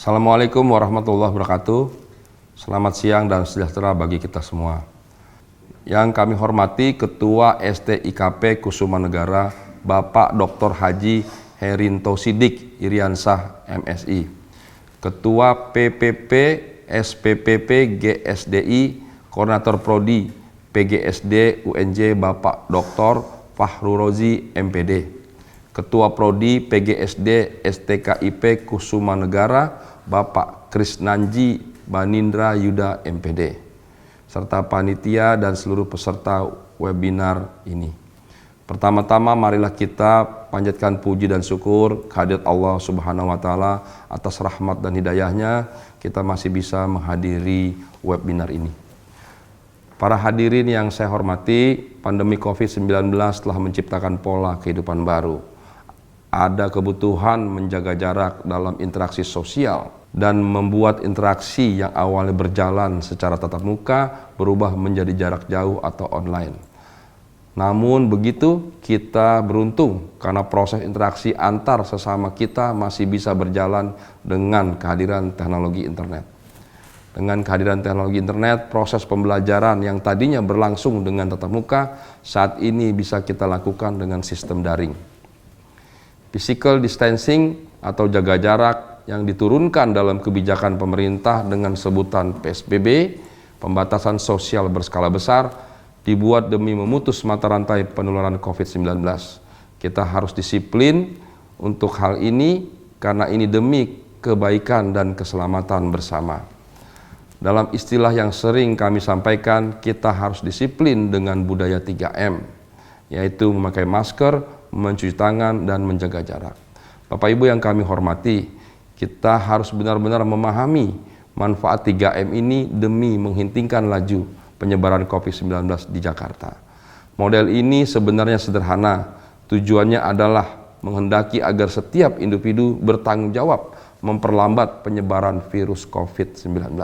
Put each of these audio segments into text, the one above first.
Assalamualaikum warahmatullahi wabarakatuh. Selamat siang dan sejahtera bagi kita semua. Yang kami hormati Ketua STIKP Kusuma Negara, Bapak Dr. Haji Herinto Sidik Iriansah MSI. Ketua PPP SPPP GSDI, Koordinator Prodi PGSD UNJ Bapak Dr. Fahru Rozi MPD. Ketua Prodi PGSD STKIP Kusuma Negara, Bapak Krisnanji Banindra Yuda MPD, serta panitia dan seluruh peserta webinar ini. Pertama-tama marilah kita panjatkan puji dan syukur kehadirat Allah Subhanahu wa Ta'ala atas rahmat dan hidayahnya kita masih bisa menghadiri webinar ini. Para hadirin yang saya hormati, pandemi COVID-19 telah menciptakan pola kehidupan baru. Ada kebutuhan menjaga jarak dalam interaksi sosial dan membuat interaksi yang awalnya berjalan secara tatap muka berubah menjadi jarak jauh atau online. Namun begitu, kita beruntung karena proses interaksi antar sesama kita masih bisa berjalan dengan kehadiran teknologi internet. Dengan kehadiran teknologi internet, proses pembelajaran yang tadinya berlangsung dengan tatap muka saat ini bisa kita lakukan dengan sistem daring. Physical distancing atau jaga jarak yang diturunkan dalam kebijakan pemerintah dengan sebutan PSBB, pembatasan sosial berskala besar, dibuat demi memutus mata rantai penularan COVID-19. Kita harus disiplin untuk hal ini karena ini demi kebaikan dan keselamatan bersama. Dalam istilah yang sering kami sampaikan, kita harus disiplin dengan budaya 3M, yaitu memakai masker, mencuci tangan, dan menjaga jarak. Bapak Ibu yang kami hormati, kita harus benar-benar memahami manfaat 3M ini demi menghentikan laju penyebaran COVID-19 di Jakarta. Model ini sebenarnya sederhana, tujuannya adalah menghendaki agar setiap individu bertanggung jawab memperlambat penyebaran virus COVID-19.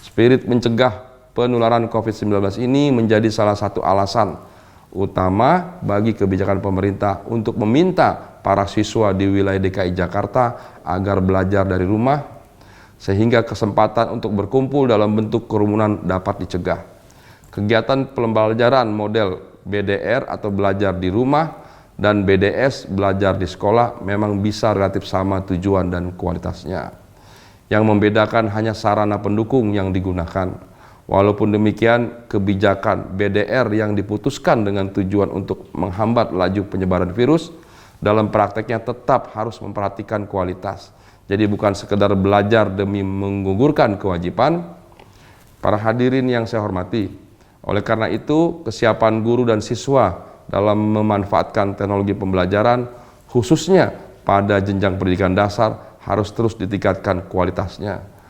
Spirit mencegah penularan COVID-19 ini menjadi salah satu alasan utama bagi kebijakan pemerintah untuk meminta para siswa di wilayah DKI Jakarta agar belajar dari rumah, sehingga kesempatan untuk berkumpul dalam bentuk kerumunan dapat dicegah. Kegiatan pembelajaran model BDR atau belajar di rumah dan BDS belajar di sekolah memang bisa relatif sama tujuan dan kualitasnya. Yang membedakan hanya sarana pendukung yang digunakan. Walaupun demikian, kebijakan BDR yang diputuskan dengan tujuan untuk menghambat laju penyebaran virus, dalam prakteknya tetap harus memperhatikan kualitas. Jadi bukan sekedar belajar demi menggugurkan kewajiban. Para hadirin yang saya hormati, oleh karena itu kesiapan guru dan siswa dalam memanfaatkan teknologi pembelajaran, khususnya pada jenjang pendidikan dasar, harus terus ditingkatkan kualitasnya.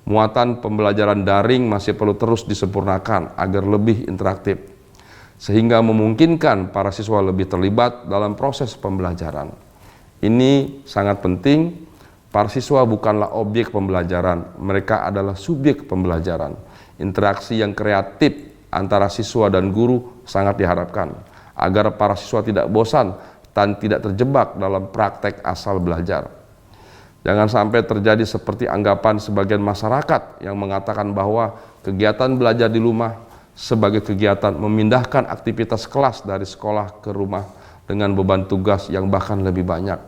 Muatan pembelajaran daring masih perlu terus disempurnakan agar lebih interaktif, sehingga memungkinkan para siswa lebih terlibat dalam proses pembelajaran. Ini sangat penting, para siswa bukanlah objek pembelajaran, mereka adalah subjek pembelajaran. Interaksi yang kreatif antara siswa dan guru sangat diharapkan, agar para siswa tidak bosan dan tidak terjebak dalam praktek asal belajar. Jangan sampai terjadi seperti anggapan sebagian masyarakat yang mengatakan bahwa kegiatan belajar di rumah sebagai kegiatan memindahkan aktivitas kelas dari sekolah ke rumah dengan beban tugas yang bahkan lebih banyak,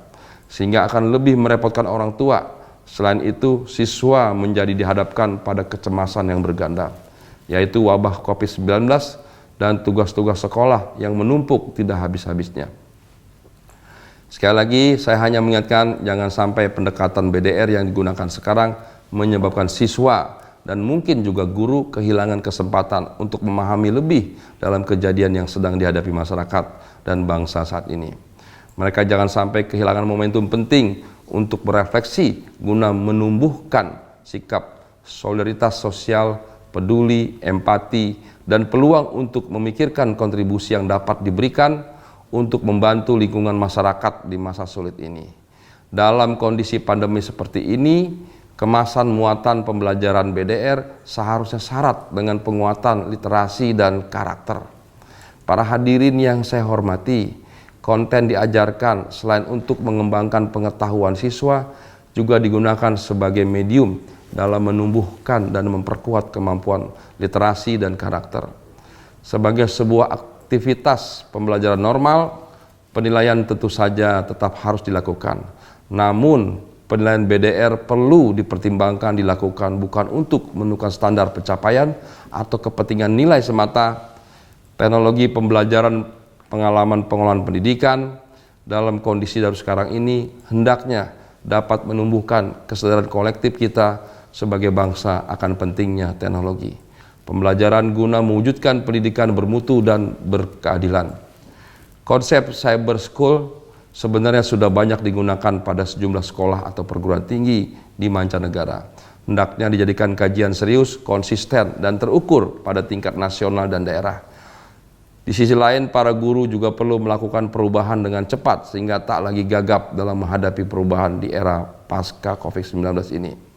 sehingga akan lebih merepotkan orang tua. Selain itu, siswa menjadi dihadapkan pada kecemasan yang berganda, yaitu wabah COVID-19 dan tugas-tugas sekolah yang menumpuk tidak habis-habisnya. Sekali lagi, saya hanya mengingatkan jangan sampai pendekatan BDR yang digunakan sekarang menyebabkan siswa dan mungkin juga guru kehilangan kesempatan untuk memahami lebih dalam kejadian yang sedang dihadapi masyarakat dan bangsa saat ini. Mereka jangan sampai kehilangan momentum penting untuk berefleksi guna menumbuhkan sikap solidaritas sosial, peduli, empati, dan peluang untuk memikirkan kontribusi yang dapat diberikan untuk membantu lingkungan masyarakat di masa sulit ini. Dalam kondisi pandemi seperti ini, kemasan muatan pembelajaran BDR seharusnya syarat dengan penguatan literasi dan karakter. Para hadirin yang saya hormati, konten diajarkan selain untuk mengembangkan pengetahuan siswa, juga digunakan sebagai medium dalam menumbuhkan dan memperkuat kemampuan literasi dan karakter. Sebagai sebuah aktivitas pembelajaran normal, penilaian tentu saja tetap harus dilakukan. Namun, penilaian BDR perlu dipertimbangkan dilakukan bukan untuk menentukan standar pencapaian atau kepentingan nilai semata. Teknologi pembelajaran, pengalaman pengelolaan pendidikan dalam kondisi darurat sekarang ini hendaknya dapat menumbuhkan kesadaran kolektif kita sebagai bangsa akan pentingnya teknologi. Pembelajaran guna mewujudkan pendidikan bermutu dan berkeadilan. Konsep cyber school sebenarnya sudah banyak digunakan pada sejumlah sekolah atau perguruan tinggi di mancanegara. Hendaknya dijadikan kajian serius, konsisten, dan terukur pada tingkat nasional dan daerah. Di sisi lain, para guru juga perlu melakukan perubahan dengan cepat sehingga tak lagi gagap dalam menghadapi perubahan di era pasca COVID-19 ini.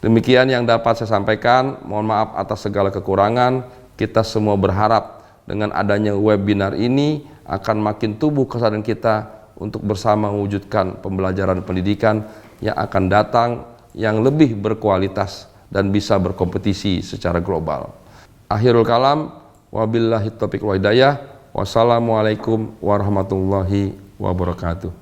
Demikian yang dapat saya sampaikan. Mohon maaf atas segala kekurangan. Kita semua berharap dengan adanya webinar ini akan makin tumbuh kesadaran kita untuk bersama mewujudkan pembelajaran pendidikan yang akan datang yang lebih berkualitas dan bisa berkompetisi secara global. Akhirul kalam, wabillahi taufiq wal hidayah. Wassalamualaikum warahmatullahi wabarakatuh.